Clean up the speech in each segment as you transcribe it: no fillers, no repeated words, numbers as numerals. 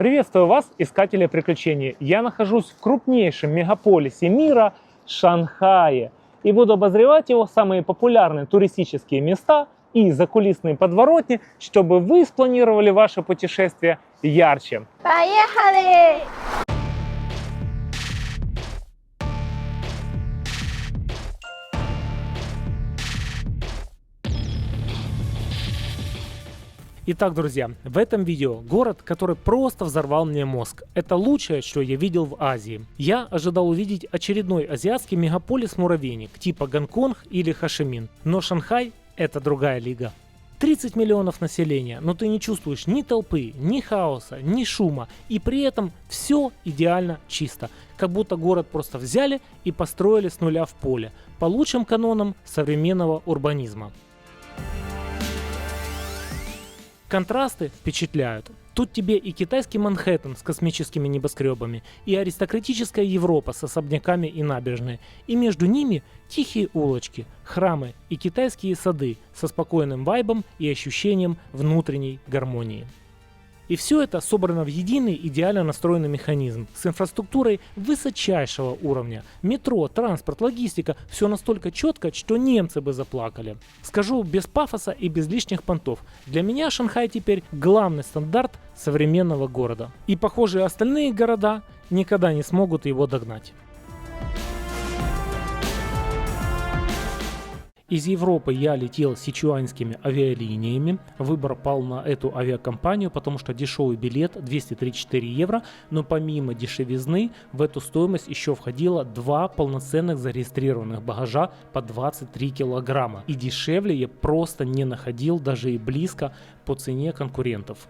Приветствую вас, искатели приключений! Я нахожусь в крупнейшем мегаполисе мира – Шанхае. И буду обозревать его самые популярные туристические места и закулисные подворотни, чтобы вы спланировали ваше путешествие ярче. Поехали! Итак, друзья, в этом видео город, который просто взорвал мне мозг. Это лучшее, что я видел в Азии. Я ожидал увидеть очередной азиатский мегаполис-муравейник, типа Гонконг или Хошимин. Но Шанхай – это другая лига. 30 миллионов населения, но ты не чувствуешь ни толпы, ни хаоса, ни шума. И при этом все идеально чисто. Как будто город просто взяли и построили с нуля в поле. По лучшим канонам современного урбанизма. Контрасты впечатляют. Тут тебе и китайский Манхэттен с космическими небоскребами, и аристократическая Европа с особняками и набережной, и между ними тихие улочки, храмы и китайские сады со спокойным вайбом и ощущением внутренней гармонии. И все это собрано в единый идеально настроенный механизм с инфраструктурой высочайшего уровня. Метро, транспорт, логистика – все настолько четко, что немцы бы заплакали. Скажу без пафоса и без лишних понтов. Для меня Шанхай теперь главный стандарт современного города. И похоже, остальные города никогда не смогут его догнать. Из Европы я летел сичуанскими авиалиниями. Выбор пал на эту авиакомпанию, потому что дешевый билет 234 евро, но помимо дешевизны в эту стоимость еще входило 2 полноценных зарегистрированных багажа по 23 килограмма. И дешевле я просто не находил даже и близко по цене конкурентов.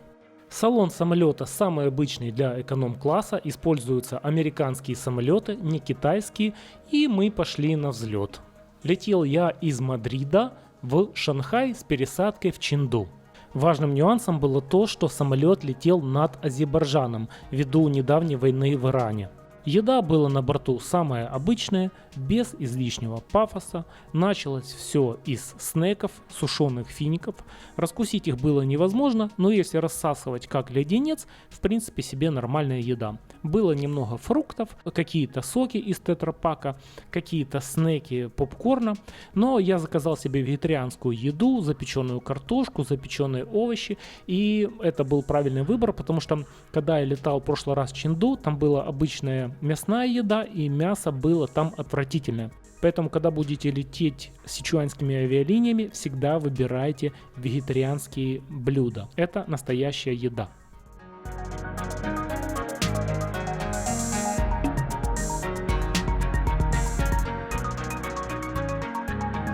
Салон самолета самый обычный для эконом-класса, используются американские самолеты, не китайские, и мы пошли на взлет. Летел я из Мадрида в Шанхай с пересадкой в Чэнду. Важным нюансом было то, что самолет летел над Азербайджаном ввиду недавней войны в Иране. Еда была на борту самая обычная, без излишнего пафоса. Началось все из снеков, сушеных фиников. Раскусить их было невозможно, но если рассасывать как леденец, в принципе себе нормальная еда. Было немного фруктов, какие-то соки из тетрапака, какие-то снеки попкорна. Но я заказал себе вегетарианскую еду, запеченную картошку, запеченные овощи. И это был правильный выбор, потому что когда я летал в прошлый раз в Чэнду, там была обычная мясная еда, и мясо было там отвратительное. Поэтому, когда будете лететь сичуанскими авиалиниями, всегда выбирайте вегетарианские блюда. Это настоящая еда.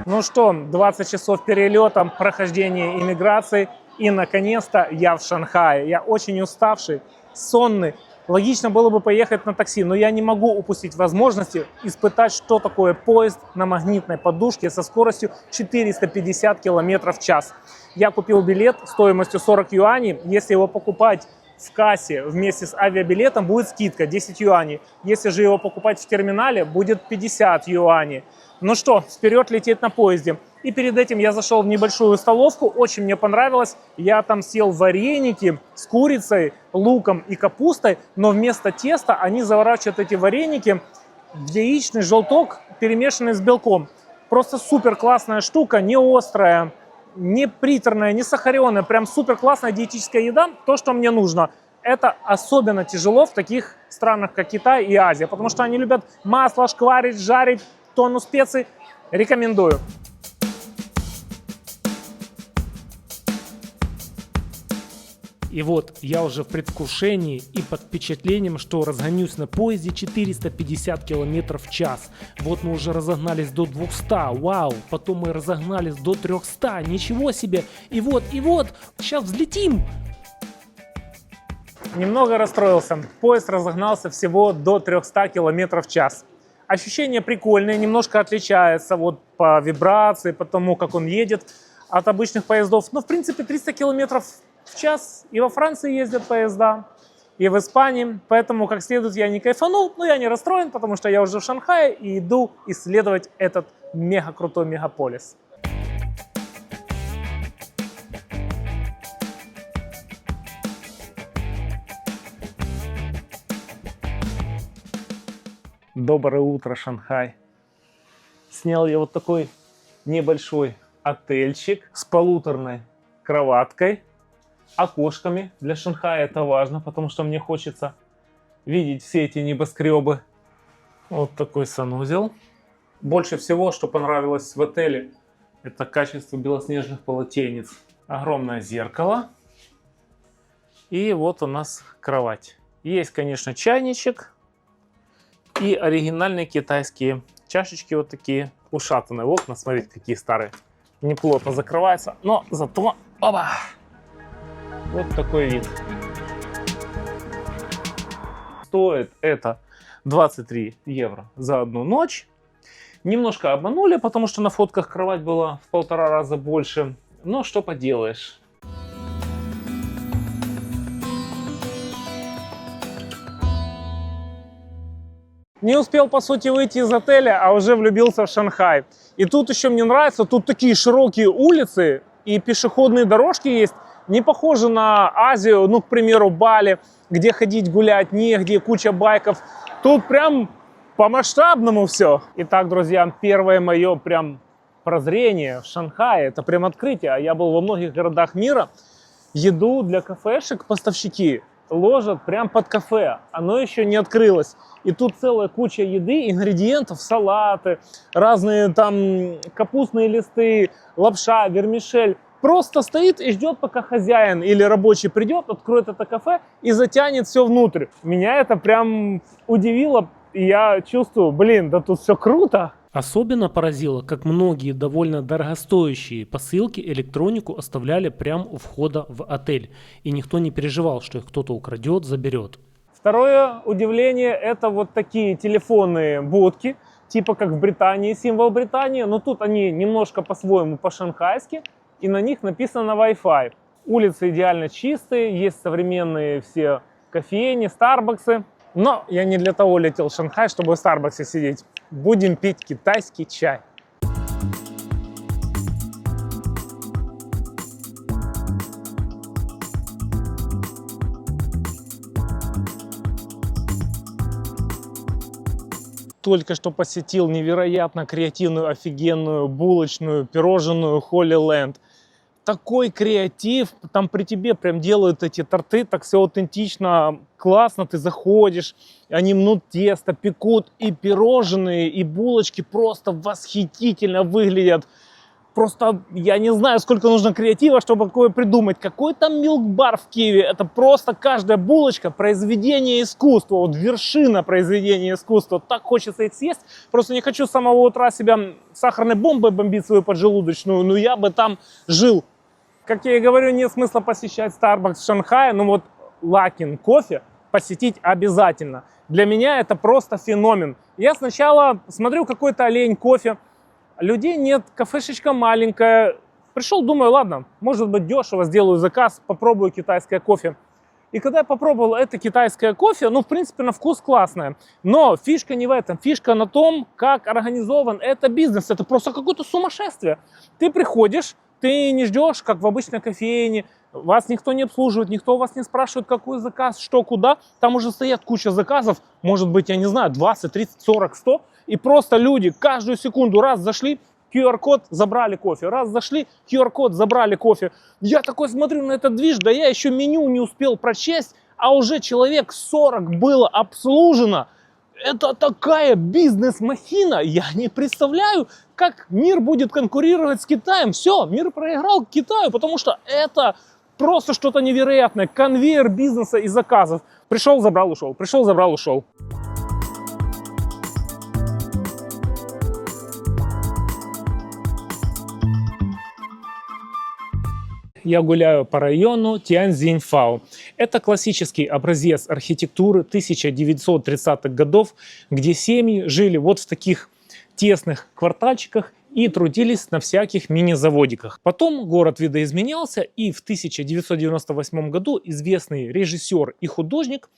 Ну что, 20 часов перелета, прохождения иммиграции, и наконец-то я в Шанхае. Я очень уставший, сонный. Логично было бы поехать на такси, но я не могу упустить возможности испытать, что такое поезд на магнитной подушке со скоростью 450 км в час. Я купил билет стоимостью 40 юаней. Если его покупать в кассе вместе с авиабилетом, будет скидка 10 юаней. Если же его покупать в терминале, будет 50 юаней. Ну что, вперед лететь на поезде. И перед этим я зашел в небольшую столовку, очень мне понравилось. Я там съел вареники с курицей, луком и капустой, но вместо теста они заворачивают эти вареники в яичный желток, перемешанный с белком. Просто супер классная штука, не острая, не приторная, не сахаренная, прям супер классная диетическая еда, то, что мне нужно. Это особенно тяжело в таких странах, как Китай и Азия, потому что они любят масло шкварить, жарить, тонну специй. Рекомендую. И вот я уже в предвкушении и под впечатлением, что разгонюсь на поезде 450 км в час. Вот мы уже разогнались до 200, вау, потом мы разогнались до 300, ничего себе. И вот, сейчас взлетим. Немного расстроился, поезд разогнался всего до 300 км в час. Ощущения прикольные, немножко отличаются вот по вибрации, по тому, как он едет от обычных поездов. Но в принципе 300 км в час и во Франции ездят поезда, и в Испании. Поэтому как следует я не кайфанул, но я не расстроен, потому что я уже в Шанхае и иду исследовать этот мега крутой мегаполис. Доброе утро, Шанхай. Снял я вот такой небольшой отельчик с полуторной кроваткой, окошками. Для Шанхая это важно, потому что мне хочется видеть все эти небоскребы. Вот такой санузел. Больше всего, что понравилось в отеле, это качество белоснежных полотенец. Огромное зеркало. И вот у нас кровать. Есть, конечно, чайничек. И оригинальные китайские чашечки вот такие. Ушатанные окна, смотрите, какие старые. Неплотно закрываются, но зато... Оба! Вот такой вид. Стоит это 23 евро за одну ночь. Немножко обманули, потому что на фотках кровать была в 1,5 раза больше. Но что поделаешь. Не успел, по сути, выйти из отеля, а уже влюбился в Шанхай. И тут еще мне нравится, тут такие широкие улицы и пешеходные дорожки есть. Не похоже на Азию, ну, к примеру, Бали, где ходить гулять негде, куча байков. Тут прям по-масштабному все. Итак, друзья, первое мое прям прозрение в Шанхае, это прям открытие. Я был во многих городах мира. Еду для кафешек поставщики ложат прям под кафе. Оно еще не открылось. И тут целая куча еды, ингредиентов, салаты, разные там капустные листы, лапша, вермишель. Просто стоит и ждет, пока хозяин или рабочий придет, откроет это кафе и затянет все внутрь. Меня это прям удивило. И я чувствую, блин, да тут все круто. Особенно поразило, как многие довольно дорогостоящие посылки электронику оставляли прямо у входа в отель. И никто не переживал, что их кто-то украдет, заберет. Второе удивление — это вот такие телефонные будки, типа как в Британии, символ Британии, но тут они немножко по-своему по-шанхайски, и на них написано Wi-Fi. Улицы идеально чистые, есть современные все кофейни, старбаксы. Но я не для того летел в Шанхай, чтобы в Старбаксе сидеть. Будем пить китайский чай. Только что посетил невероятно креативную, офигенную булочную, пирожную Holy Land. Такой креатив, там при тебе прям делают эти торты, так все аутентично, классно, ты заходишь, они мнут тесто, пекут, и пирожные, и булочки просто восхитительно выглядят. Просто я не знаю, сколько нужно креатива, чтобы такое придумать. Какой там милк-бар в Киеве, это просто каждая булочка произведение искусства, вот вершина произведения искусства. Так хочется их съесть, просто не хочу с самого утра себя сахарной бомбой бомбить свою поджелудочную, но я бы там жил. Как я и говорю, нет смысла посещать Starbucks в Шанхае, но вот Luckin кофе посетить обязательно. Для меня это просто феномен. Я сначала смотрю какой-то олень кофе, людей нет, кафешечка маленькая. Пришел, думаю, ладно, может быть дешево, сделаю заказ, попробую китайское кофе. И когда я попробовал это китайское кофе, ну, в принципе, на вкус классное. Но фишка не в этом. Фишка на том, как организован это бизнес. Это просто какое-то сумасшествие. Ты приходишь, ты не ждешь, как в обычной кофейне, вас никто не обслуживает, никто вас не спрашивает, какой заказ, что, куда. Там уже стоят куча заказов, может быть, я не знаю, 20, 30, 40, 100. И просто люди каждую секунду раз зашли, QR-код, забрали кофе. Раз зашли, QR-код, забрали кофе. Я такой смотрю на этот движ, да я еще меню не успел прочесть, а уже человек 40 было обслужено. Это такая бизнес-махина, я не представляю, как мир будет конкурировать с Китаем. Все, мир проиграл к Китаю, потому что это просто что-то невероятное. Конвейер бизнеса и заказов. Пришел, забрал, ушел. Пришел, забрал, ушел. Я гуляю по району Тяньцзиньфао. Это классический образец архитектуры 1930-х годов, где семьи жили вот в таких тесных квартальчиках и трудились на всяких мини-заводиках. Потом город видоизменялся, и в 1998 году известный режиссер и художник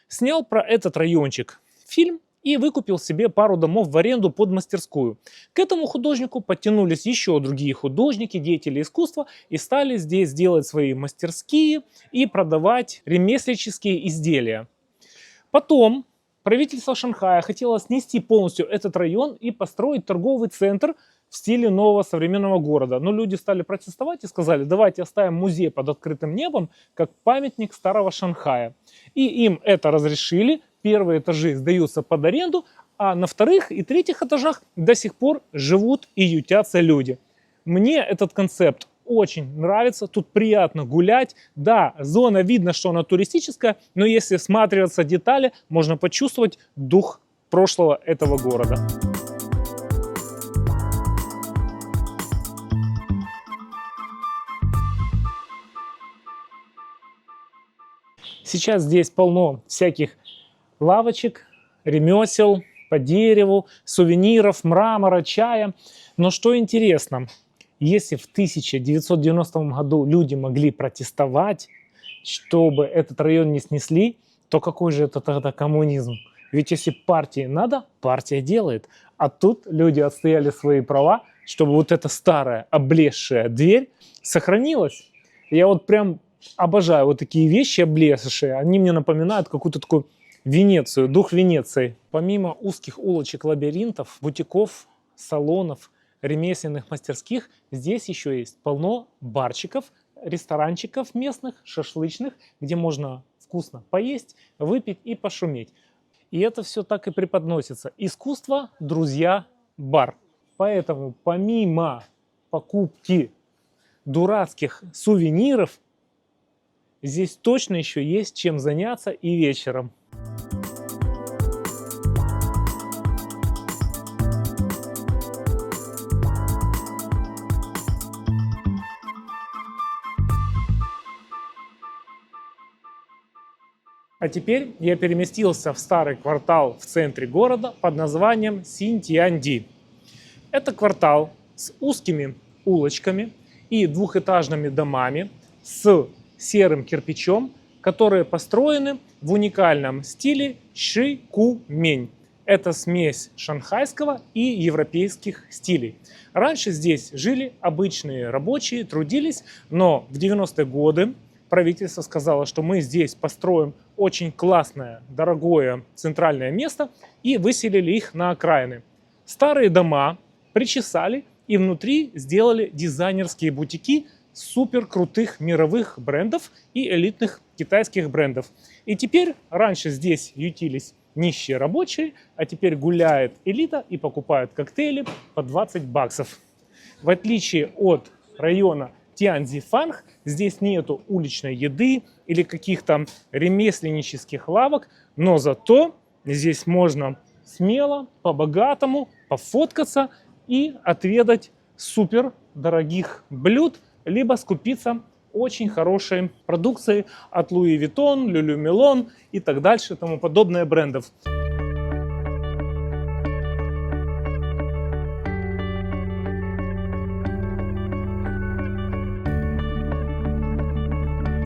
снял про этот райончик фильм и выкупил себе пару домов в аренду под мастерскую. К этому художнику подтянулись еще другие художники, деятели искусства и стали здесь делать свои мастерские и продавать ремесленнические изделия. Потом правительство Шанхая хотело снести полностью этот район и построить торговый центр в стиле нового современного города. Но люди стали протестовать и сказали, давайте оставим музей под открытым небом, как памятник старого Шанхая. И им это разрешили. Первые этажи сдаются под аренду, а на вторых и третьих этажах до сих пор живут и ютятся люди. Мне этот концепт очень нравится, тут приятно гулять. Да, зона, видно, что она туристическая, но если всматриваться в детали, можно почувствовать дух прошлого этого города. Сейчас здесь полно всяких лавочек, ремесел по дереву, сувениров, мрамора, чая. Но что интересно, если в 1990 году люди могли протестовать, чтобы этот район не снесли, то какой же это тогда коммунизм? Ведь если партии надо, партия делает. А тут люди отстояли свои права, чтобы вот эта старая облезшая дверь сохранилась. Я вот прям обожаю вот такие вещи облезшие. Они мне напоминают какую-то такую Венецию, дух Венеции. Помимо узких улочек, лабиринтов, бутиков, салонов, ремесленных мастерских, здесь еще есть полно барчиков, ресторанчиков местных, шашлычных, где можно вкусно поесть, выпить и пошуметь. И это все так и преподносится. Искусство, друзья, бар. Поэтому помимо покупки дурацких сувениров, здесь точно еще есть чем заняться и вечером. А теперь я переместился в старый квартал в центре города под названием Синьцзянди. Это квартал с узкими улочками и двухэтажными домами с серым кирпичом, которые построены в уникальном стиле шикумень. Это смесь шанхайского и европейских стилей. Раньше здесь жили обычные рабочие, трудились, но в 90-е годы правительство сказало, что мы здесь построим очень классное, дорогое центральное место и выселили их на окраины. Старые дома причесали и внутри сделали дизайнерские бутики супер крутых мировых брендов и элитных китайских брендов. И теперь раньше здесь ютились нищие рабочие, а теперь гуляет элита и покупает коктейли по 20 баксов. В отличие от района Тяньцзифанг, здесь нету уличной еды или каких-то ремесленнических лавок, но зато здесь можно смело, по-богатому пофоткаться и отведать супер дорогих блюд, либо скупиться очень хорошей продукцией от Louis Vuitton, Lululemon и так дальше, тому подобное брендов.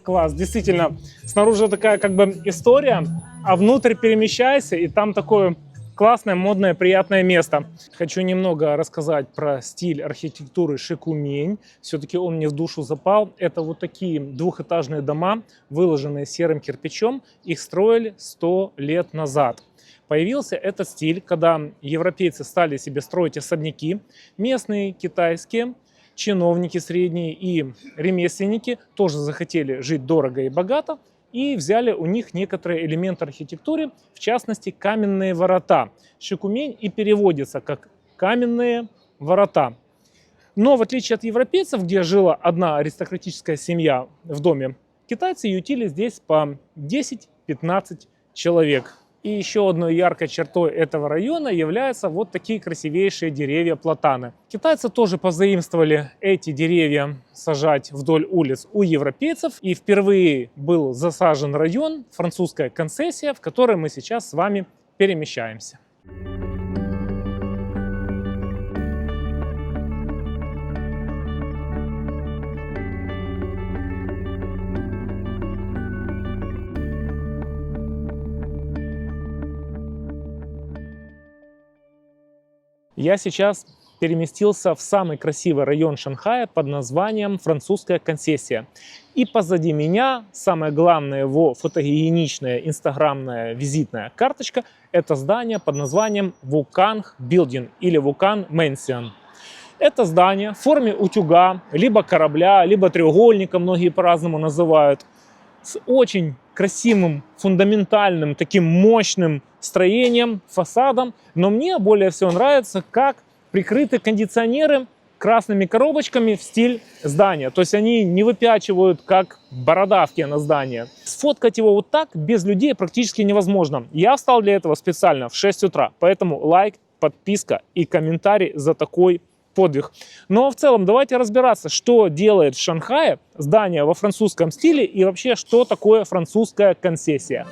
Класс, действительно, снаружи такая как бы история, а внутрь перемещайся, и там такое классное, модное, приятное место. Хочу немного рассказать про стиль архитектуры шикумень. Все-таки он мне в душу запал. Это вот такие двухэтажные дома, выложенные серым кирпичом. Их строили 100 лет назад. Появился этот стиль, когда европейцы стали себе строить особняки. Местные, китайские, чиновники средние и ремесленники тоже захотели жить дорого и богато. И взяли у них некоторые элементы архитектуры, в частности каменные ворота. Шикумень и переводится как каменные ворота. Но в отличие от европейцев, где жила одна аристократическая семья в доме, китайцы ютили здесь по 10-15 человек. И еще одной яркой чертой этого района являются вот такие красивейшие деревья-платаны. Китайцы тоже позаимствовали эти деревья сажать вдоль улиц у европейцев. И впервые был засажен район, французская концессия, в которой мы сейчас с вами перемещаемся. Я сейчас переместился в самый красивый район Шанхая под названием Французская концессия. И позади меня самое главное его фотогеничная инстаграмная визитная карточка – это здание под названием Wukang Building или Wukang Mansion. Это здание в форме утюга, либо корабля, либо треугольника, многие по-разному называют, с очень красивым, фундаментальным, таким мощным строением, фасадом. Но мне более всего нравится, как прикрыты кондиционеры красными коробочками в стиль здания. То есть они не выпячивают, как бородавки на здание. Сфоткать его вот так без людей практически невозможно. Я встал для этого специально в 6 утра. Поэтому лайк, подписка и комментарий за такой подвиг. Но в целом давайте разбираться, что делает в Шанхае здание во французском стиле и вообще, что такое французская концессия.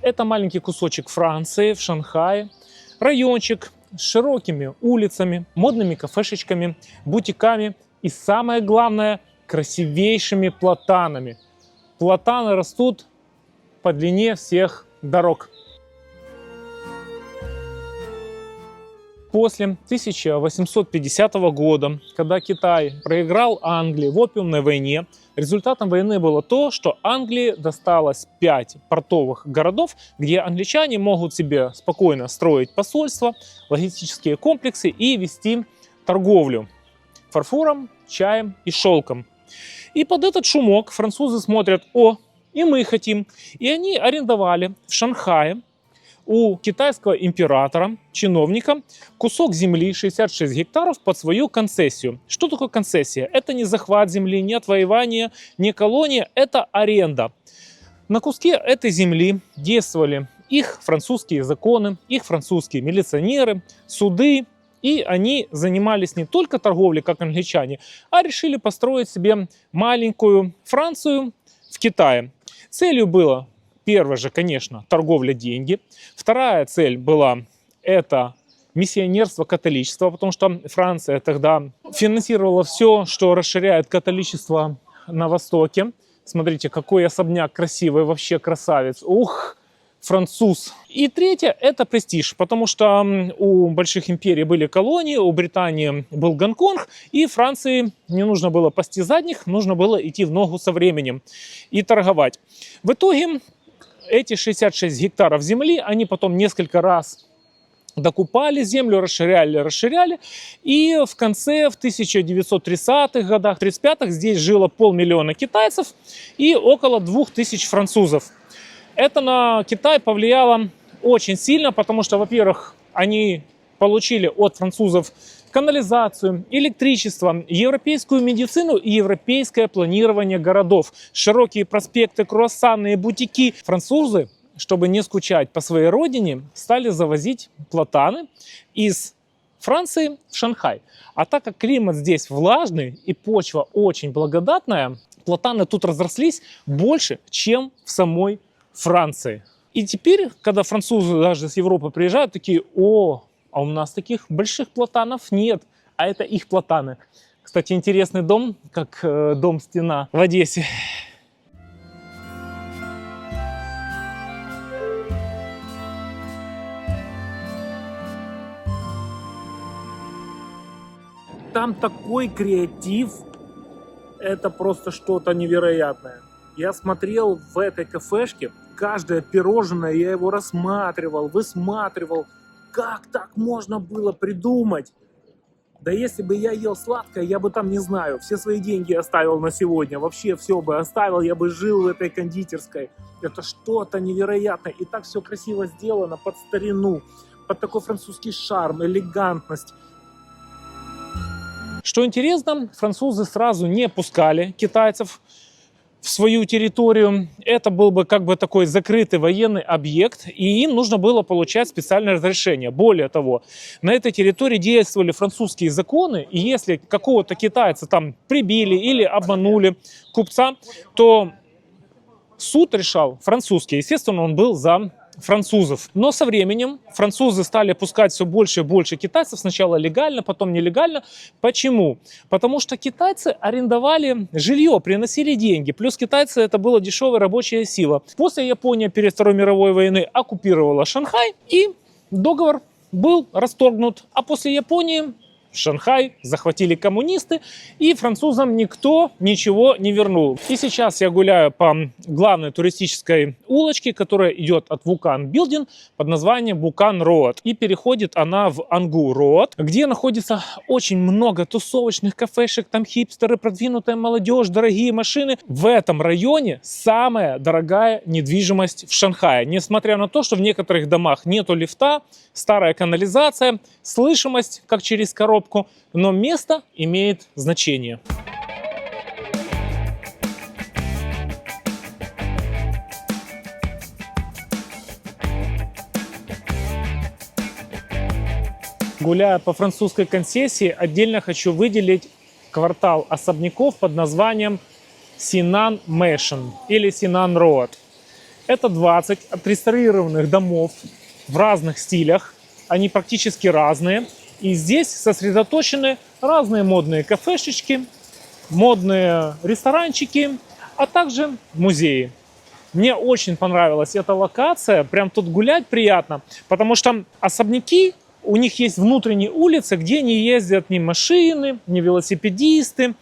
Это маленький кусочек Франции в Шанхае, райончик с широкими улицами, модными кафешечками, бутиками и, самое главное, красивейшими платанами. Платаны растут по длине всех дорог. После 1850 года, когда Китай проиграл Англии в опиумной войне, результатом войны было то, что Англии досталось 5 портовых городов, где англичане могут себе спокойно строить посольства, логистические комплексы и вести торговлю фарфором, чаем и шелком. И под этот шумок французы смотрят: о, и мы хотим. И они арендовали в Шанхае у китайского императора, чиновника, кусок земли 66 гектаров под свою концессию. Что такое концессия? Это не захват земли, не отвоевание, не колония, это аренда. На куске этой земли действовали их французские законы, их французские милиционеры, суды, и они занимались не только торговлей, как англичане, а решили построить себе маленькую Францию в Китае. Целью было, первое же, конечно, торговля, деньги. Вторая цель была это миссионерство, католичество, потому что Франция тогда финансировала все, что расширяет католичество на Востоке. Смотрите, какой особняк красивый, вообще красавец. Ух, француз. И третье – это престиж, потому что у больших империй были колонии, у Британии был Гонконг, и Франции не нужно было пасти задних, нужно было идти в ногу со временем и торговать. В итоге эти 66 гектаров земли, они потом несколько раз докупали землю, расширяли. И в конце, в 1930-х годах, 35-х, здесь жило 500 000 китайцев и около 2000 французов. Это на Китай повлияло очень сильно, потому что, во-первых, они получили от французов канализацию, электричество, европейскую медицину и европейское планирование городов. Широкие проспекты, круассаны, бутики. Французы, чтобы не скучать по своей родине, стали завозить платаны из Франции в Шанхай. А так как климат здесь влажный и почва очень благодатная, платаны тут разрослись больше, чем в самой Франции. И теперь, когда французы даже с Европы приезжают, такие: о, а у нас таких больших платанов нет, а это их платаны. Кстати, интересный дом, как дом-стена в Одессе. Там такой креатив, это просто что-то невероятное. Я смотрел в этой кафешке, каждое пирожное, я его рассматривал, высматривал. Как так можно было придумать? Да если бы я ел сладкое, я бы там, не знаю, все свои деньги оставил на сегодня. Вообще все бы оставил, я бы жил в этой кондитерской. Это что-то невероятное. И так все красиво сделано, под старину, под такой французский шарм, элегантность. Что интересно, французы сразу не пускали китайцев в свою территорию. Это был бы как бы такой закрытый военный объект, и им нужно было получать специальное разрешение. Более того, на этой территории действовали французские законы, и если какого-то китайца там прибили или обманули купца, то суд решал французский. Естественно, он был за французов. Но со временем французы стали пускать все больше и больше китайцев. Сначала легально, потом нелегально. Почему? Потому что китайцы арендовали жилье, приносили деньги. Плюс китайцы это была дешевая рабочая сила. После Япония перед Второй мировой войны оккупировала Шанхай, и договор был расторгнут. А после Японии Шанхай захватили коммунисты, и французам никто ничего не вернул. И сейчас я гуляю по главной туристической улочке, которая идет от Вукан Билдинг под названием Вукан Роад. И переходит она в Ангу Роад, где находится очень много тусовочных кафешек, там хипстеры, продвинутая молодежь, дорогие машины. В этом районе самая дорогая недвижимость в Шанхае. Несмотря на то, что в некоторых домах нету лифта, старая канализация, слышимость как через коробку, но место имеет значение. Гуляя по французской концессии, отдельно хочу выделить квартал особняков под названием Синан Мэшен или Синан Роад. Это 20 отреставрированных домов в разных стилях, они практически разные. И здесь сосредоточены разные модные кафешечки, модные ресторанчики, а также музеи. Мне очень понравилась эта локация, прям тут гулять приятно, потому что особняки, у них есть внутренние улицы, где не ездят ни машины, ни велосипедисты,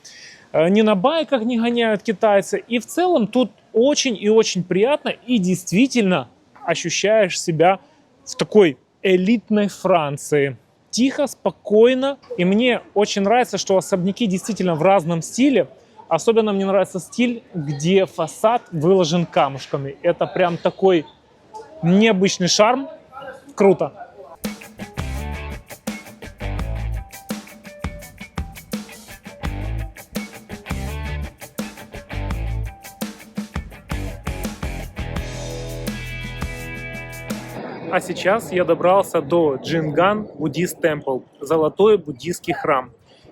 ни на байках не гоняют китайцы. И в целом тут очень и очень приятно, и действительно ощущаешь себя в такой элитной Франции. Тихо, спокойно. И мне очень нравится, что особняки действительно в разном стиле. Особенно мне нравится стиль, где фасад выложен камушками. Это прям такой необычный шарм. Круто. А сейчас я добрался до Джинган Буддист Темпл, золотой буддийский храм.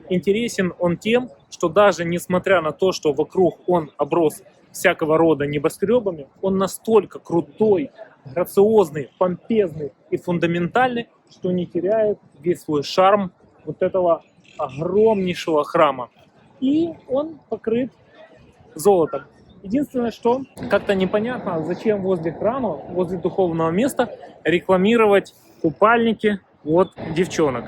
Интересен он тем, что даже несмотря на то, что вокруг он оброс всякого рода небоскребами, он настолько крутой, грациозный, помпезный и фундаментальный, что не теряет весь свой шарм вот этого огромнейшего храма. И он покрыт золотом. Единственное, что как-то непонятно, зачем возле храма, возле духовного места рекламировать купальники от девчонок.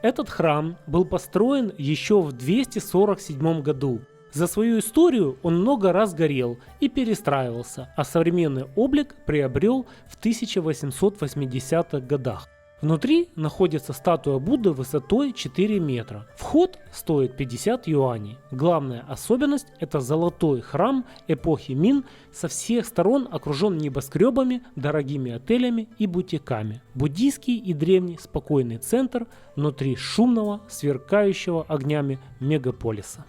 Этот храм был построен еще в 247 году. За свою историю он много раз горел и перестраивался, а современный облик приобрел в 1880-х годах. Внутри находится статуя Будды высотой 4 метра. Вход стоит 50 юаней. Главная особенность – это золотой храм эпохи Мин, со всех сторон окружен небоскребами, дорогими отелями и бутиками. Буддийский и древний спокойный центр внутри шумного, сверкающего огнями мегаполиса.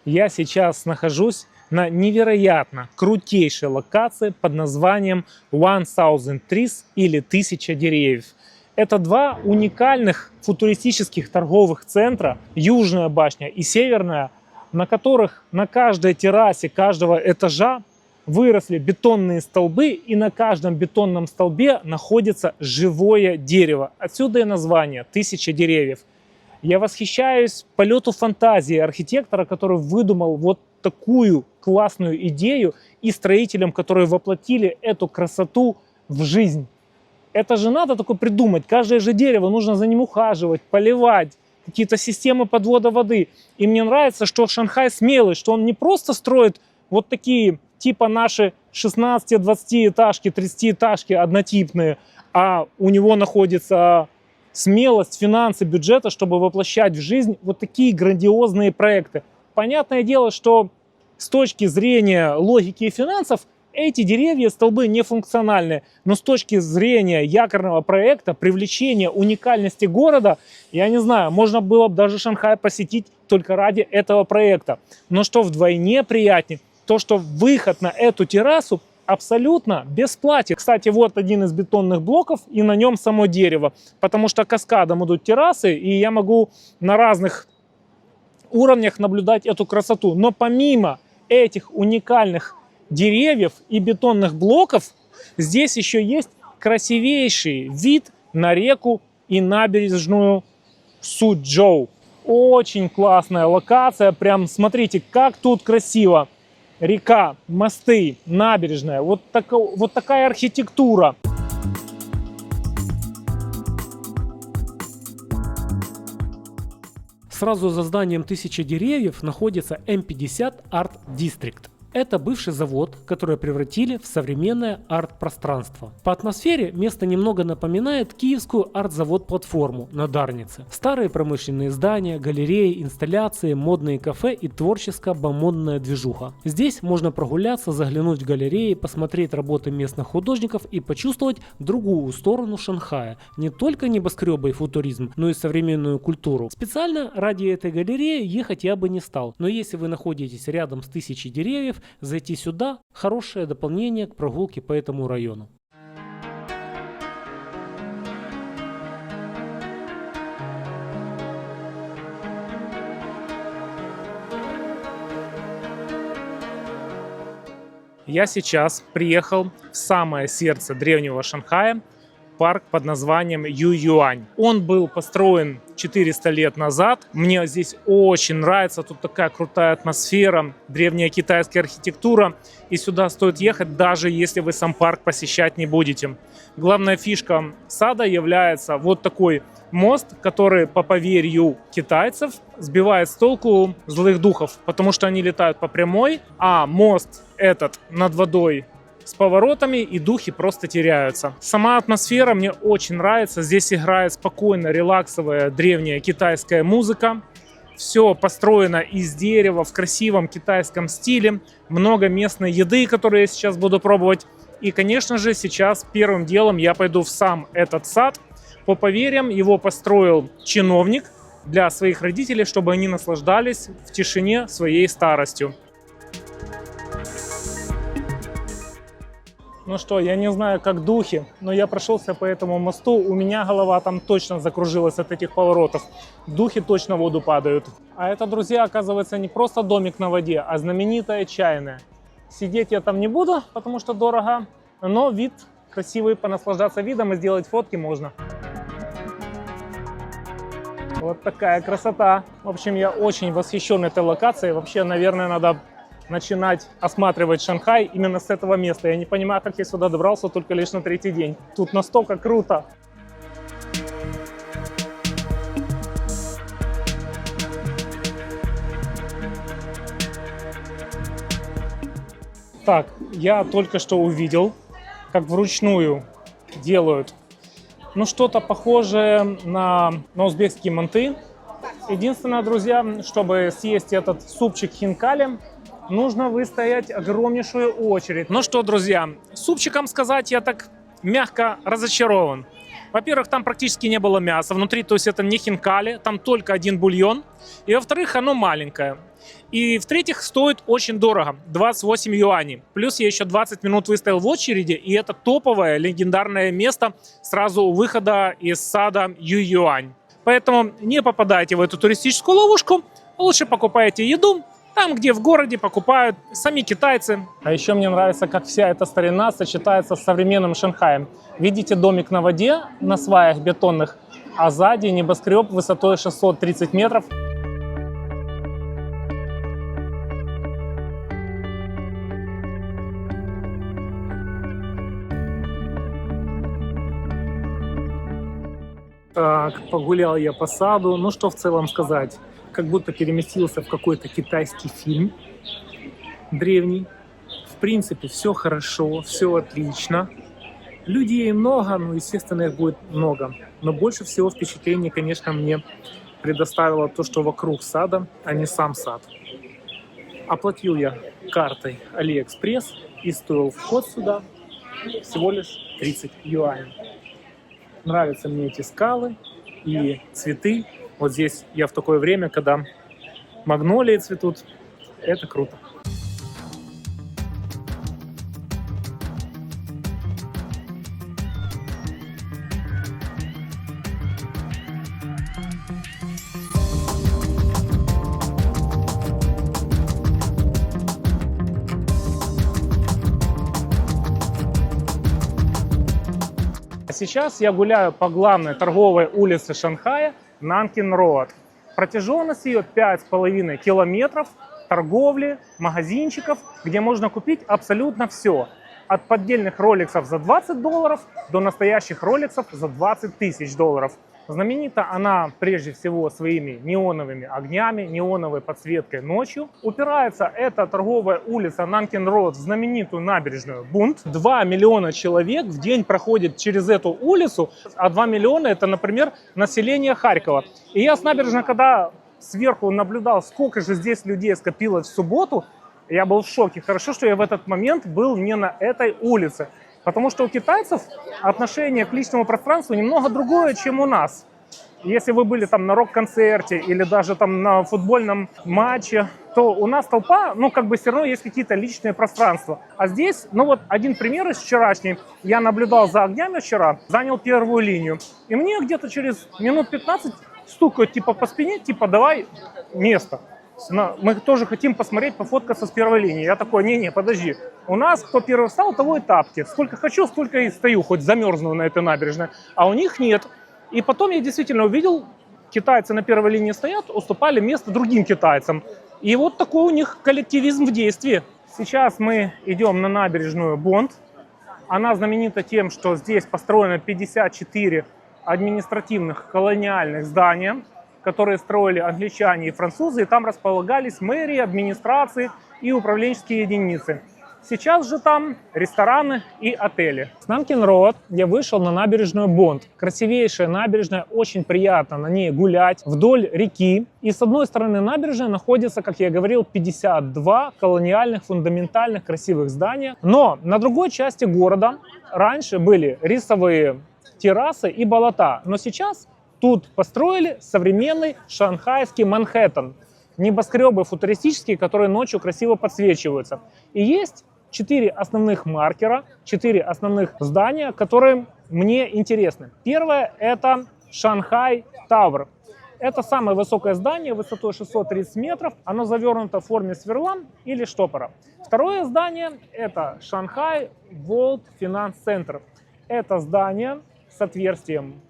Я сейчас нахожусь на невероятно крутейшей локации под названием 1000 Trees или 1000 деревьев. Это два уникальных футуристических торговых центра, Южная башня и Северная, на которых на каждой террасе каждого этажа выросли бетонные столбы, и на каждом бетонном столбе находится живое дерево. Отсюда и название 1000 деревьев. Я восхищаюсь полету фантазии архитектора, который выдумал вот такую классную идею, и строителям, которые воплотили эту красоту в жизнь. Это же надо такое придумать. Каждое же дерево, нужно за ним ухаживать, поливать, какие-то системы подвода воды. И мне нравится, что Шанхай смелый, что он не просто строит вот такие типа наши 16-20 этажки, 30-этажки однотипные, а у него находится смелость, финансы, бюджета, чтобы воплощать в жизнь вот такие грандиозные проекты. Понятное дело, что с точки зрения логики и финансов эти деревья и столбы не функциональны, но с точки зрения якорного проекта, привлечения уникальности города, я не знаю, можно было бы даже Шанхай посетить только ради этого проекта. Но что вдвойне приятнее, то что выход на эту террасу абсолютно бесплатен. Кстати, вот один из бетонных блоков, и на нем само дерево, потому что каскадом идут террасы, и я могу на разных уровнях наблюдать эту красоту. Но помимо этих уникальных деревьев и бетонных блоков, здесь еще есть красивейший вид на реку и набережную Суджоу. Очень классная локация, прям смотрите, как тут красиво. Река, мосты, набережная, вот такая архитектура. Сразу за зданием 1000 деревьев находится М50 Art District. Это бывший завод, который превратили в современное арт-пространство. По атмосфере место немного напоминает киевскую арт-завод-платформу на Дарнице. Старые промышленные здания, галереи, инсталляции, модные кафе и творческо-бомондная движуха. Здесь можно прогуляться, заглянуть в галереи, посмотреть работы местных художников и почувствовать другую сторону Шанхая. Не только небоскребы и футуризм, но и современную культуру. Специально ради этой галереи ехать я бы не стал. Но если вы находитесь рядом с 1000 деревьев, зайти сюда – хорошее дополнение к прогулке по этому району. Я сейчас приехал в самое сердце древнего Шанхая, парк под названием Ююань. Он был построен 400 лет назад. Мне здесь очень нравится, тут такая крутая атмосфера, древняя китайская архитектура. И сюда стоит ехать, даже если вы сам парк посещать не будете. Главная фишка сада является вот такой мост, который, по поверью китайцев, сбивает с толку злых духов, потому что они летают по прямой, а мост этот над водой с поворотами, и духи просто теряются. Сама атмосфера мне очень нравится. Здесь играет спокойно релаксовая древняя китайская музыка. Все построено из дерева в красивом китайском стиле. Много местной еды, которую я сейчас буду пробовать. И, конечно же, сейчас первым делом я пойду в сам этот сад. По поверьям, его построил чиновник для своих родителей, чтобы они наслаждались в тишине своей старостью. Ну что, я не знаю, как духи, но я прошелся по этому мосту, у меня голова там точно закружилась от этих поворотов. Духи точно в воду падают. А это, друзья, оказывается, не просто домик на воде, а знаменитая чайная. Сидеть я там не буду, потому что дорого, но вид красивый, понаслаждаться видом и сделать фотки можно. Вот такая красота. В общем, я очень восхищен этой локацией. Вообще, наверное, надо начинать осматривать Шанхай именно с этого места. Я не понимаю, как я сюда добрался только лишь на 3-й день. Тут настолько круто. Так, я только что увидел, как вручную делают, ну, что-то похожее на узбекские манты. Единственное, друзья, чтобы съесть этот супчик хинкали, нужно выстоять огромнейшую очередь. Ну что, друзья, с супчиком сказать я так мягко разочарован. Во-первых, там практически не было мяса внутри, то есть это не хинкали, там только один бульон. И во-вторых, оно маленькое. И в-третьих, стоит очень дорого, 28 юаней. Плюс я еще 20 минут выстоял в очереди, и это топовое легендарное место сразу у выхода из сада Ююань. Поэтому не попадайте в эту туристическую ловушку, лучше покупайте еду там, где в городе покупают сами китайцы. А еще мне нравится, как вся эта старина сочетается с современным Шанхаем. Видите домик на воде, на сваях бетонных, а сзади небоскреб высотой 630 метров. Так, погулял я по саду. Ну что в целом сказать? Как будто переместился в какой-то китайский фильм древний. В принципе, все хорошо, все отлично. Людей много, ну, естественно, их будет много. Но больше всего впечатлений, конечно, мне предоставило то, что вокруг сада, а не сам сад. Оплатил я картой AliExpress И стоил вход сюда всего лишь 30 юаней. Нравятся мне эти скалы и цветы. Вот здесь я в такое время, когда магнолии цветут. Это круто. Сейчас я гуляю по главной торговой улице Шанхая Нанкин-Роад. Протяженность ее 5,5 километров торговли, магазинчиков, где можно купить абсолютно все. От поддельных роликсов за $20 до настоящих роликсов за 20 тысяч долларов. Знаменита она прежде всего своими неоновыми огнями, неоновой подсветкой ночью. Упирается эта торговая улица Нанкин-Роад в знаменитую набережную Бунт. 2 миллиона человек в день проходит через эту улицу, а 2 миллиона это, например, население Харькова. И я с набережной, когда сверху наблюдал, сколько же здесь людей скопилось в субботу, я был в шоке. Хорошо, что я в этот момент был не на этой улице. Потому что у китайцев отношение к личному пространству немного другое, чем у нас. Если вы были там на рок-концерте или даже там на футбольном матче, то у нас толпа, ну как бы все равно есть какие-то личные пространства. А здесь, ну вот один пример из вчерашней. Я наблюдал за огнями вчера, занял первую линию. И мне где-то через минут 15 стукают типа по спине, типа давай место. Мы тоже хотим посмотреть, пофоткаться с первой линии. Я такой, не, подожди. У нас кто первый встал, того и тапки. Сколько хочу, столько и стою, хоть замерзну на этой набережной. А у них нет. И потом я действительно увидел, китайцы на первой линии стоят, уступали место другим китайцам. И вот такой у них коллективизм в действии. Сейчас мы идем на набережную Бонд. Она знаменита тем, что здесь построено 54 административных колониальных здания, которые строили англичане и французы, и там располагались мэрии, администрации и управленческие единицы. Сейчас же там рестораны и отели. С Нанкин-Роад я вышел на набережную Бонд. Красивейшая набережная, очень приятно на ней гулять вдоль реки. И с одной стороны набережной находится, как я говорил, 52 колониальных, фундаментальных, красивых здания. Но на другой части города раньше были рисовые террасы и болота. Но сейчас тут построили современный шанхайский Манхэттен. Небоскребы футуристические, которые ночью красиво подсвечиваются. И есть 4 основных маркера, 4 основных здания, которые мне интересны. Первое – это Шанхай Тауэр. Это самое высокое здание высотой 630 метров. Оно завернуто в форме сверла или штопора. Второе здание – это Шанхай World Finance Center. Это здание с отверстием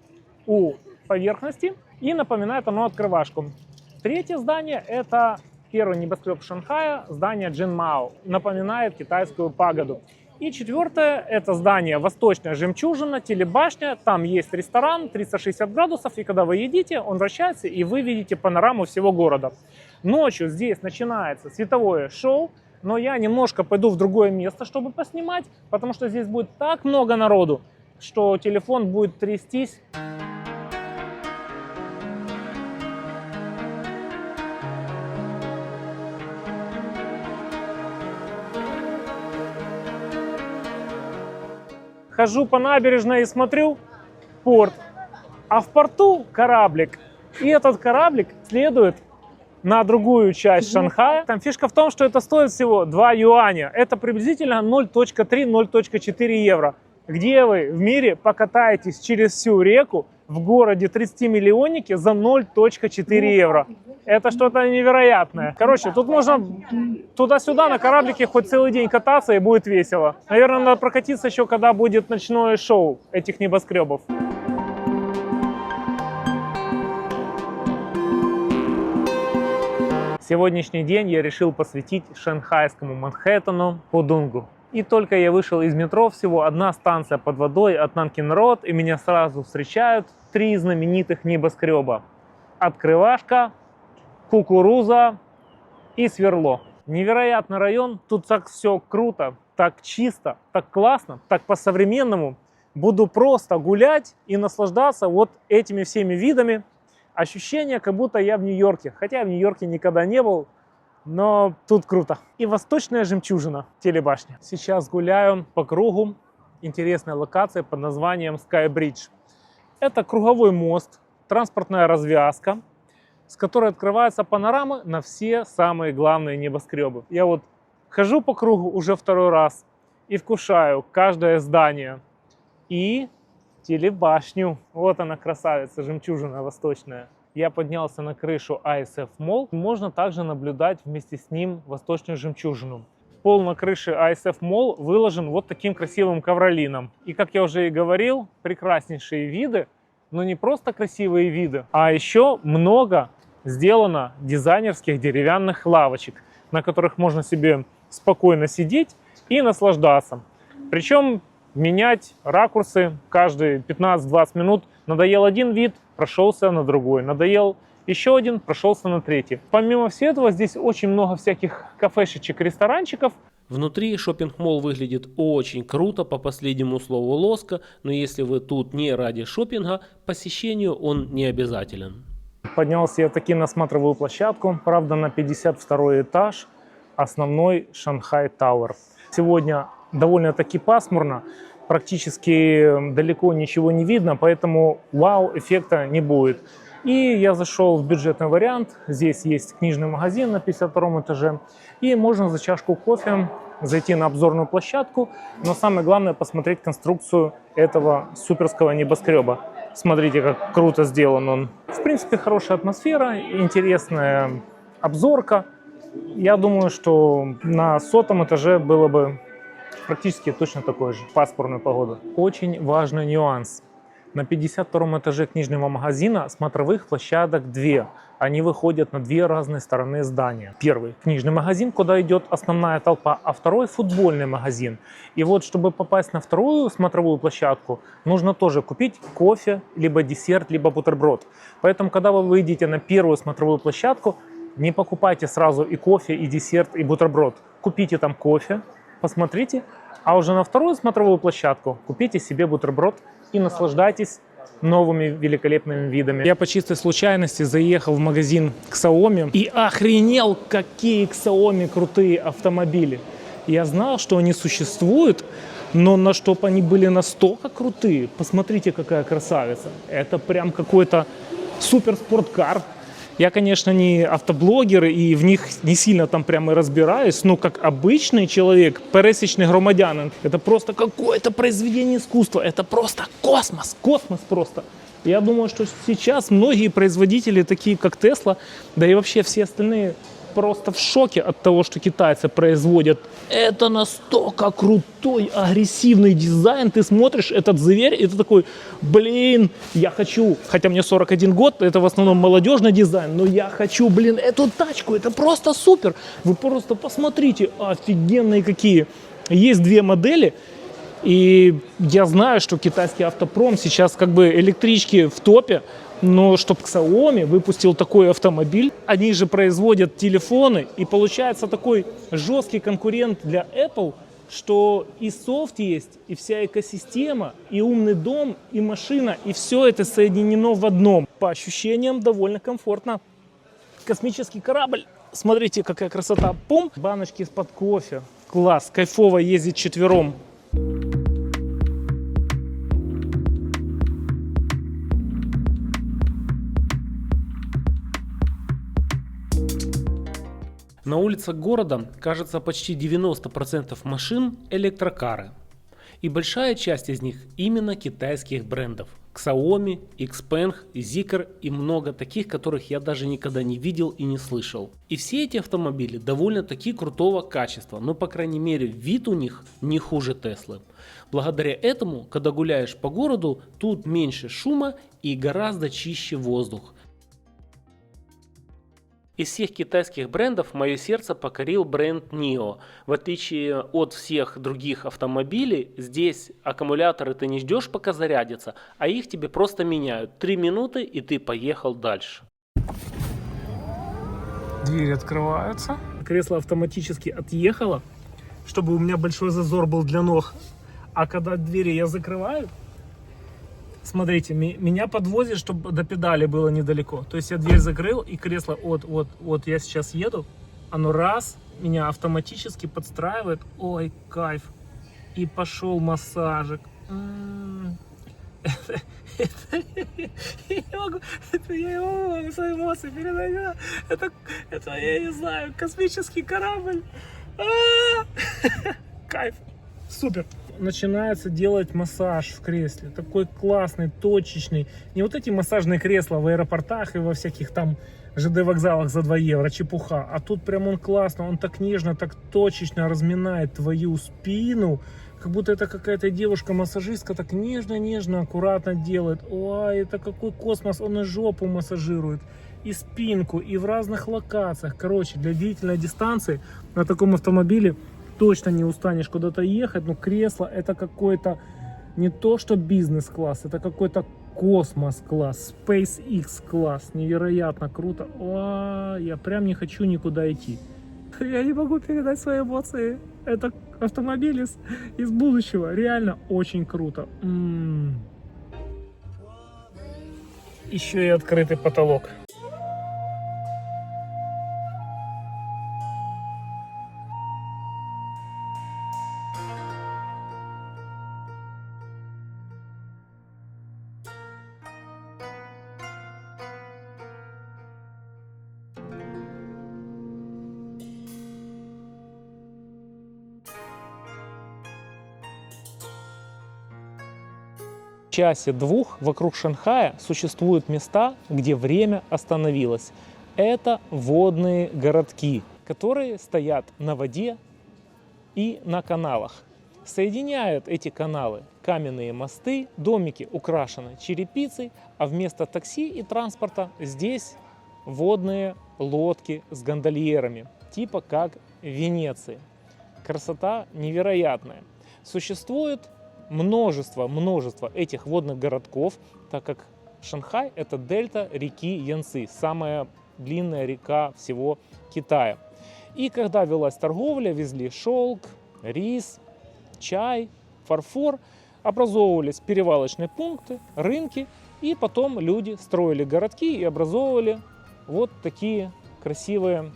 у поверхности, и напоминает оно открывашку. Третье здание – это первый небоскреб Шанхая, здание Джинмао, напоминает китайскую пагоду. И четвертое – это здание Восточная жемчужина, телебашня, там есть ресторан, 360 градусов, и когда вы едите, он вращается, и вы видите панораму всего города. Ночью здесь начинается световое шоу, но я немножко пойду в другое место, чтобы поснимать, потому что здесь будет так много народу, что телефон будет трястись. Хожу по набережной и смотрю порт, а в порту кораблик. И этот кораблик следует на другую часть Шанхая. Там фишка в том, что это стоит всего 2 юаня. Это приблизительно 0,3-0,4 евро. Где вы в мире покатаетесь через всю реку в городе 30-миллионнике за 0,4 евро? Это что-то невероятное. Короче, тут можно туда-сюда на кораблике хоть целый день кататься, и будет весело. Наверное, надо прокатиться еще, когда будет ночное шоу этих небоскребов. Сегодняшний день я решил посвятить шанхайскому Манхэттену Пудунгу. И только я вышел из метро, всего одна станция под водой от Нанкин-Роад, и меня сразу встречают 3 знаменитых небоскреба. Открывашка, Кукуруза и Сверло. Невероятный район, тут так все круто, так чисто, так классно, так по-современному. Буду просто гулять и наслаждаться вот этими всеми видами. Ощущение, как будто я в Нью-Йорке. Хотя я в Нью-Йорке никогда не был, Но тут круто. И восточная жемчужина, телебашня. Сейчас гуляю по кругу интересной локации под названием Skybridge. Это круговой мост, транспортная развязка, с которой открывается панорама на все самые главные небоскребы. Я вот хожу по кругу уже второй раз и вкушаю каждое здание и телебашню. Вот она, красавица, жемчужина восточная. Я поднялся на крышу ISF Mall. Можно также наблюдать вместе с ним восточную жемчужину. Пол на крыше ISF Mall выложен вот таким красивым ковролином. И, как я уже и говорил, прекраснейшие виды, но не просто красивые виды, а еще много сделано дизайнерских деревянных лавочек, на которых можно себе спокойно сидеть и наслаждаться. Причем менять ракурсы каждые 15-20 минут. Надоел один вид, прошелся на другой. Надоел еще один, прошелся на третий. Помимо всего этого, здесь очень много всяких кафешечек, ресторанчиков. Внутри шопинг-молл выглядит очень круто, по последнему слову лоска, но если вы тут не ради шопинга, посещению он не обязателен. Поднялся я таки на смотровую площадку, правда на 52 этаж, основной Шанхай Тауэр. Сегодня довольно-таки пасмурно, практически далеко ничего не видно, поэтому вау-эффекта не будет. И я зашел в бюджетный вариант. Здесь есть книжный магазин на 52 этаже. И можно за чашку кофе зайти на обзорную площадку. Но самое главное посмотреть конструкцию этого суперского небоскреба. Смотрите, как круто сделан он. В принципе, хорошая атмосфера, интересная обзорка. Я думаю, что на 100-м этаже было бы практически точно такой же. Пасмурную погоду. Очень важный нюанс. На 52 этаже книжного магазина смотровых площадок 2. Они выходят на 2 разные стороны здания. Первый – книжный магазин, куда идет основная толпа, а второй – футбольный магазин. И вот, чтобы попасть на вторую смотровую площадку, нужно тоже купить кофе, либо десерт, либо бутерброд. Поэтому, когда вы выйдете на первую смотровую площадку, не покупайте сразу и кофе, и десерт, и бутерброд. Купите там кофе, посмотрите, а уже на вторую смотровую площадку купите себе бутерброд и наслаждайтесь новыми великолепными видами. Я по чистой случайности заехал в магазин Xiaomi и охренел, какие Xiaomi крутые автомобили. Я знал, что они существуют, но на чтоб они были настолько крутые, посмотрите, какая красавица. Это прям какой-то суперспорткар. Я, конечно, не автоблогер и в них не сильно там прямо и разбираюсь, но как обычный человек, пересечный громадянин, это просто какое-то произведение искусства, это просто космос, космос просто. Я думаю, что сейчас многие производители, такие как Tesla, да и вообще все остальные, просто в шоке от того, что китайцы производят. Это настолько крутой, агрессивный дизайн. Ты смотришь этот зверь, и ты такой, блин, я хочу, хотя мне 41 год, это в основном молодежный дизайн, но я хочу, блин, эту тачку, это просто супер. Вы просто посмотрите, офигенные какие. Есть 2 модели, и я знаю, что китайский автопром сейчас как бы электрички в топе, но чтобы Xiaomi выпустил такой автомобиль, они же производят телефоны, и получается такой жесткий конкурент для Apple, что и софт есть, и вся экосистема, и умный дом, и машина, и все это соединено в одном. По ощущениям довольно комфортно. Космический корабль. Смотрите, какая красота. Пум! Баночки из-под кофе. Класс, кайфово ездить четвером. На улицах города, кажется, почти 90% машин электрокары. И большая часть из них именно китайских брендов. Xiaomi, Xpeng, Zeekr и много таких, которых я даже никогда не видел и не слышал. И все эти автомобили довольно-таки крутого качества, но по крайней мере вид у них не хуже Теслы. Благодаря этому, когда гуляешь по городу, тут меньше шума и гораздо чище воздух. Из всех китайских брендов мое сердце покорил бренд NIO. В отличие от всех других автомобилей, здесь аккумуляторы ты не ждешь, пока зарядятся, а их тебе просто меняют. 3 минуты и ты поехал дальше. Двери открываются. Кресло автоматически отъехало, чтобы у меня большой зазор был для ног. А когда двери я закрываю, смотрите, меня подвозит, чтобы до педали было недалеко. То есть я дверь закрыл, и кресло, вот я сейчас еду, Оно раз, меня автоматически подстраивает. Ой, кайф. И пошел массажик. Я не могу, я не могу свои эмоции передать. Это, я не знаю, космический корабль. Кайф. Супер. Начинается делать массаж в кресле. Такой классный, точечный. Не вот эти массажные кресла в аэропортах и во всяких там ЖД вокзалах за 2 евро, чепуха. А тут прям он классно, он так нежно, так точечно разминает твою спину. Как будто это какая-то девушка-массажистка так нежно-нежно, аккуратно делает. Ой, это какой космос, он и жопу массажирует, и спинку, и в разных локациях. Короче, для длительной дистанции на таком автомобиле точно не устанешь куда-то ехать. Но кресло это какой-то не то что бизнес-класс, это какой-то космос-класс, SpaceX класс. Невероятно круто. О, я прям не хочу никуда идти. Я не могу передать свои эмоции. Это автомобиль из будущего. Реально очень круто. Еще и открытый потолок. В часе-двух вокруг Шанхая существуют места, где время остановилось. Это водные городки, которые стоят на воде и на каналах. Соединяют эти каналы каменные мосты, домики украшены черепицей, а вместо такси и транспорта здесь водные лодки с гондольерами, типа как в Венеции. Красота невероятная. Существует множество этих водных городков, так как Шанхай это дельта реки Янцзы, самая длинная река всего Китая. И когда велась торговля, везли шелк, рис, чай, фарфор, образовывались перевалочные пункты, рынки, и потом люди строили городки и образовывали вот такие красивые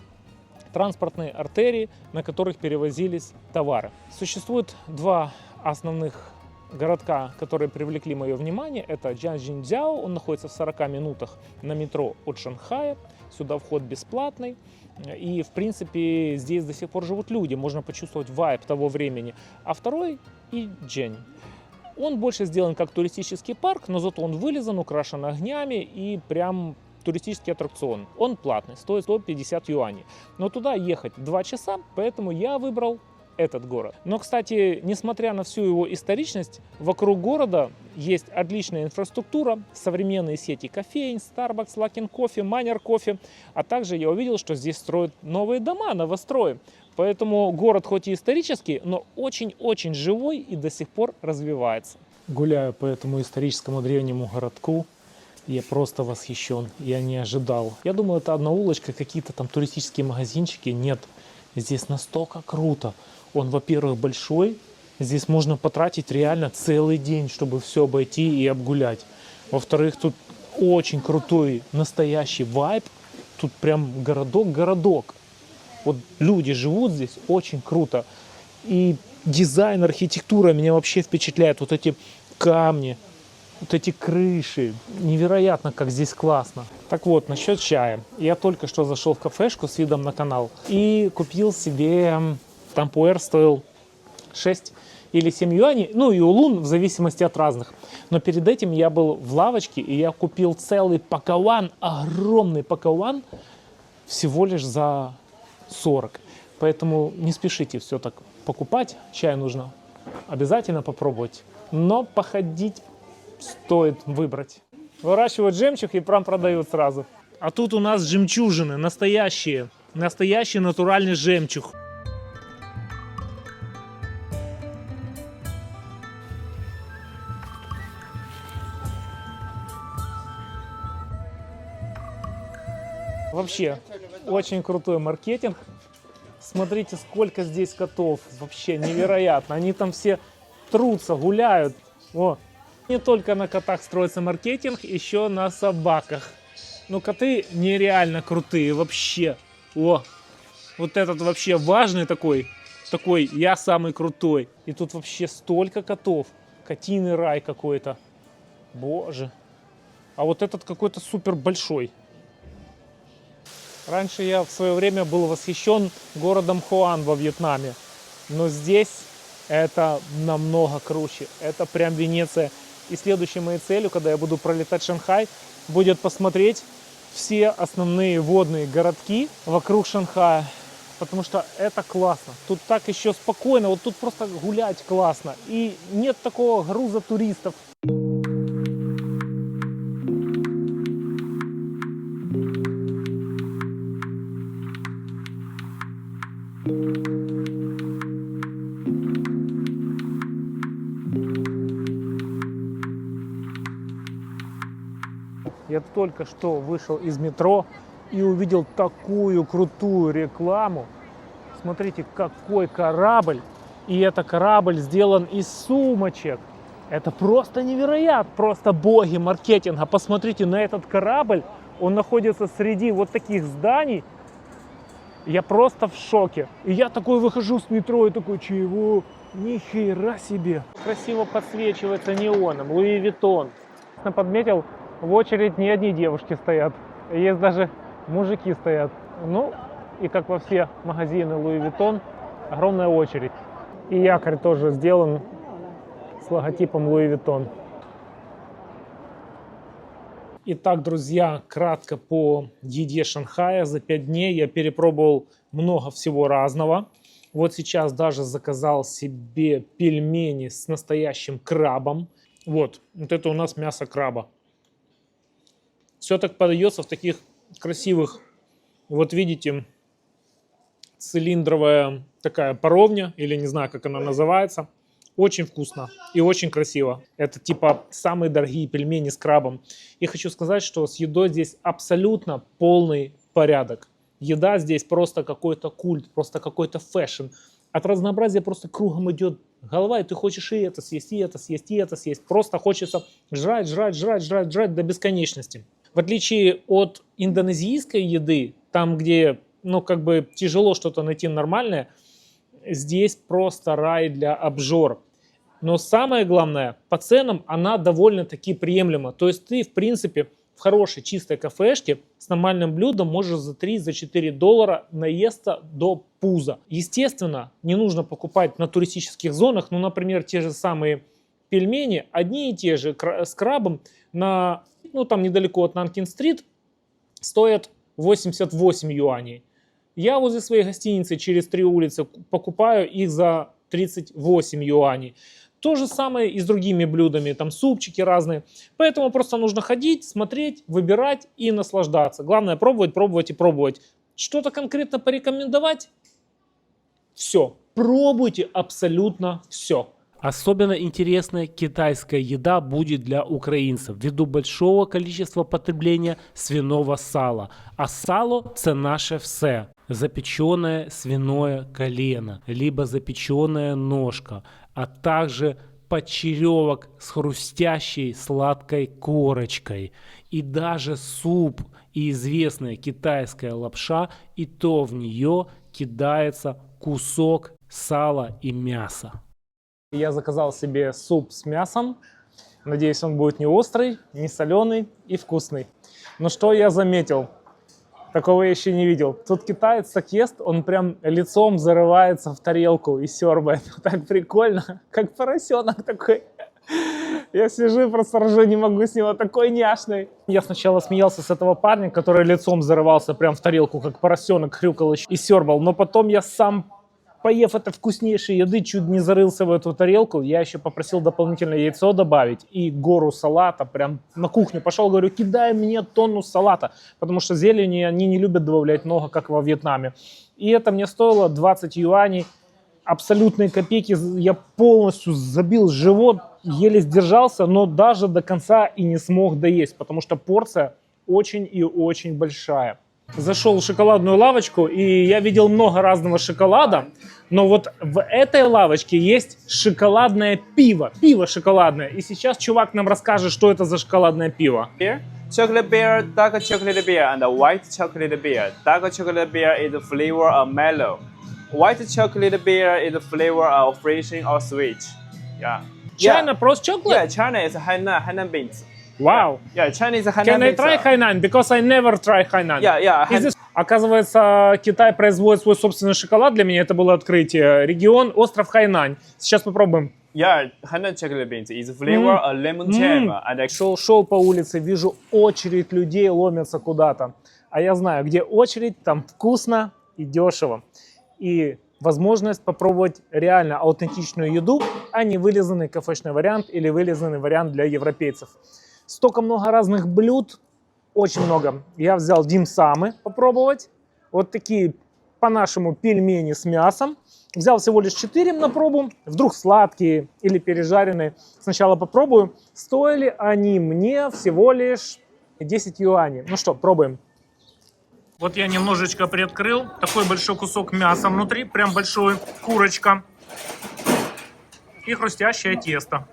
транспортные артерии, на которых перевозились товары. Существует 2 основных городка, которые привлекли мое внимание. Это Чжанчжэньцзяо, он находится в 40 минутах на метро от Шанхая, сюда вход бесплатный. И, в принципе, здесь до сих пор живут люди, можно почувствовать вайб того времени. А второй – Ичжэнь. Он больше сделан как туристический парк, но зато он вылизан, украшен огнями и прям туристический аттракцион. Он платный, стоит 150 юаней. Но туда ехать 2 часа, поэтому я выбрал этот город. Но, кстати, несмотря на всю его историчность, вокруг города есть отличная инфраструктура, современные сети кофеин, Starbucks, Luckin Coffee, Manner Coffee, а также я увидел, что здесь строят новые дома, новострои. Поэтому город хоть и исторический, но очень-очень живой и до сих пор развивается. Гуляю по этому историческому древнему городку. Я просто восхищен, я не ожидал. Я думал, это одна улочка, какие-то там туристические магазинчики. Нет, здесь настолько круто. Он, во-первых, большой, здесь можно потратить реально целый день, чтобы все обойти и обгулять. Во-вторых, тут очень крутой настоящий вайб. Тут прям городок-городок. Вот люди живут здесь, очень круто. И дизайн, архитектура меня вообще впечатляет. Вот эти камни, вот эти крыши. Невероятно, как здесь классно. Так вот, насчет чая. Я только что зашел в кафешку с видом на канал и купил себе... Там пуэр стоил 6 или 7 юаней, ну и улун в зависимости от разных. Но перед этим я был в лавочке, и я купил целый пакауан, огромный пакауан, всего лишь за 40. Поэтому не спешите все так покупать, чай нужно обязательно попробовать. Но походить стоит выбрать. Выращивают жемчуг и прям продают сразу. А тут у нас жемчужины, настоящий натуральный жемчуг. Вообще, очень крутой маркетинг. Смотрите, сколько здесь котов. Вообще невероятно. Они там все трутся, гуляют. О. Не только на котах строится маркетинг, еще на собаках. Но коты нереально крутые вообще. О, Вот этот вообще важный такой я самый крутой. И тут вообще столько котов. Котиный рай какой-то. Боже. А вот этот какой-то супер большой. Раньше я в свое время был восхищен городом Хуан во Вьетнаме. Но здесь это намного круче. Это прям Венеция. И следующей моей целью, когда я буду пролетать Шанхай, будет посмотреть все основные водные городки вокруг Шанхая. Потому что это классно. Тут так еще спокойно. Вот тут просто гулять классно. И нет такого груза туристов. Я только что вышел из метро и увидел такую крутую рекламу. Смотрите, какой корабль. И это корабль сделан из сумочек. Это просто невероятно. Просто боги маркетинга. Посмотрите на этот корабль. Он находится среди вот таких зданий. Я просто в шоке. И я такой выхожу с метро и такой, чего? Ни хера себе. Красиво подсвечивается неоном. Луи Виттон. Я подметил, в очередь не одни девушки стоят. Есть даже мужики стоят. Ну, и как во все магазины Луи Виттон, огромная очередь. И якорь тоже сделан с логотипом Луи Виттон. Итак, друзья, кратко по еде Шанхая. За 5 дней я перепробовал много всего разного. Вот сейчас даже заказал себе пельмени с настоящим крабом. Вот это у нас мясо краба. Все так подается в таких красивых, вот видите, цилиндровая такая паровня, или не знаю, как она называется. Очень вкусно и очень красиво. Это типа самые дорогие пельмени с крабом. И хочу сказать, что с едой здесь абсолютно полный порядок. Еда здесь просто какой-то культ, просто какой-то фэшн. От разнообразия просто кругом идет голова, и ты хочешь и это съесть, и это съесть, и это съесть. Просто хочется жрать до бесконечности. В отличие от индонезийской еды, там, где, ну, как бы тяжело что-то найти нормальное, здесь просто рай для обжор. Но самое главное, по ценам она довольно-таки приемлема. То есть ты, в принципе, в хорошей чистой кафешке с нормальным блюдом можешь за $3-4 наесться до пуза. Естественно, не нужно покупать на туристических зонах, ну, например, те же самые пельмени, одни и те же с крабом, там недалеко от Нанкин-стрит, стоят 88 юаней. Я возле своей гостиницы через 3 улицы покупаю их за 38 юаней. То же самое и с другими блюдами, там супчики разные. Поэтому просто нужно ходить, смотреть, выбирать и наслаждаться. Главное пробовать и пробовать. Что-то конкретно порекомендовать? Все. Пробуйте абсолютно все. Особенно интересная китайская еда будет для украинцев ввиду большого количества потребления свиного сала. А сало – це наше все. Запеченное свиное колено, либо запеченная ножка, а также почеревок с хрустящей сладкой корочкой. И даже суп и известная китайская лапша, и то в нее кидается кусок сала и мяса. Я заказал себе суп с мясом. Надеюсь, он будет не острый, не соленый и вкусный. Но что я заметил? Такого я еще не видел. Тут китаец так ест, он прям лицом зарывается в тарелку и сербает. Так прикольно, как поросенок такой. Я сижу и просто ржу, не могу с него, такой няшный. Я сначала смеялся с этого парня, который лицом зарывался прям в тарелку, как поросенок, хрюкал и сербал. Но потом я сам, поев этой вкуснейшей еды, чуть не зарылся в эту тарелку. Я еще попросил дополнительное яйцо добавить и гору салата. Прям на кухню пошел, говорю, кидай мне тонну салата. Потому что зелени они не любят добавлять много, как во Вьетнаме. И это мне стоило 20 юаней. Абсолютные копейки. Я полностью забил живот, еле сдержался, но даже до конца и не смог доесть. Потому что порция очень и очень большая. Зашел в шоколадную лавочку, и я видел много разного шоколада, но вот в этой лавочке есть шоколадное пиво, пиво шоколадное. И сейчас чувак нам расскажет, что это за шоколадное пиво. chocolate beer, dark chocolate beer, and white chocolate beer. Dark chocolate beer is the flavor of mellow. White chocolate beer is the flavor of refreshing or sweet. Yeah. China Prost chocolate? Yeah, China is Hainan beans. Wow. Yeah, China is Hainan Can I beans. try Hainan? Because I never try Hainan. Yeah. Is this- Оказывается, Китай производит свой собственный шоколад. Для меня это было открытие. Регион остров Хайнань. Сейчас попробуем. Yeah, Hainan chocolate beans is flavor of lemon jam and Шел по улице, вижу очередь людей ломятся куда-то. А я знаю, где очередь, там вкусно и дешево. И возможность попробовать реально аутентичную еду, а не вылизанный кафешный вариант или вылизанный вариант для европейцев. Столько много разных блюд, очень много. Я взял димсамы попробовать. Вот такие по-нашему пельмени с мясом. Взял всего лишь 4 на пробу. Вдруг сладкие или пережаренные. Сначала попробую. Стоили они мне всего лишь 10 юаней. Ну что, пробуем. Вот я немножечко приоткрыл. Такой большой кусок мяса внутри. Прям большой. Курочка. И хрустящее тесто.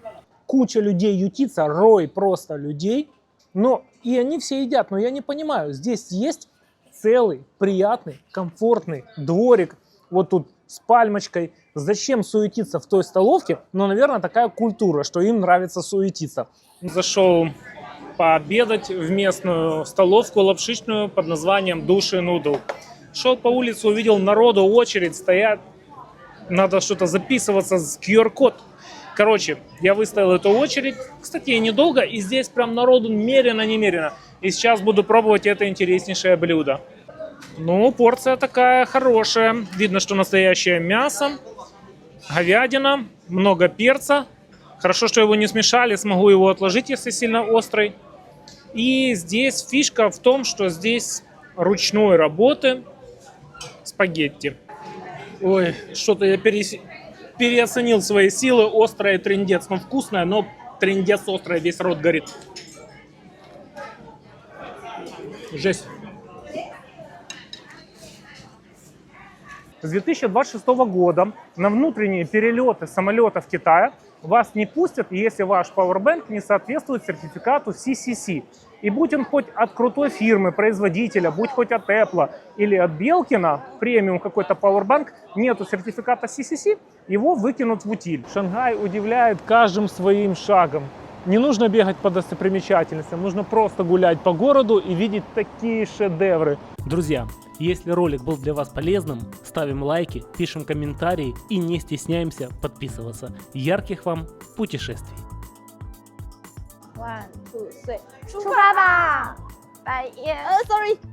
Куча людей ютится. Рой просто людей. Но и они все едят. Но я не понимаю. Здесь есть целый, приятный, комфортный дворик. Вот тут с пальмочкой. Зачем суетиться в той столовке? Но, наверное, такая культура, что им нравится суетиться. Зашел пообедать в местную столовку лапшичную под названием Души Нудл. Шел по улице, увидел народу, очередь, стоят. Надо что-то записываться с QR-код. Короче, я выставил эту очередь. Кстати, недолго, и здесь прям народу немерено. И сейчас буду пробовать это интереснейшее блюдо. Ну, порция такая хорошая. Видно, что настоящее мясо, говядина, много перца. Хорошо, что его не смешали, смогу его отложить, если сильно острый. И здесь фишка в том, что здесь ручной работы спагетти. Ой, что-то я переоценил свои силы. Острое трындец. Ну, вкусное, но трындец острое, весь рот горит. Жесть. С 2026 года на внутренние перелеты самолетов Китая вас не пустят, если ваш Powerbank не соответствует сертификату CCC. И будь он хоть от крутой фирмы, производителя, будь хоть от Apple или от Белкина, премиум какой-то Powerbank, нету сертификата CCC, его выкинут в утиль. Шанхай удивляет каждым своим шагом. Не нужно бегать по достопримечательностям, нужно просто гулять по городу и видеть такие шедевры. Друзья, если ролик был для вас полезным, ставим лайки, пишем комментарии и не стесняемся подписываться. Ярких вам путешествий! 1, 2, 3，出发吧！100耶，sorry。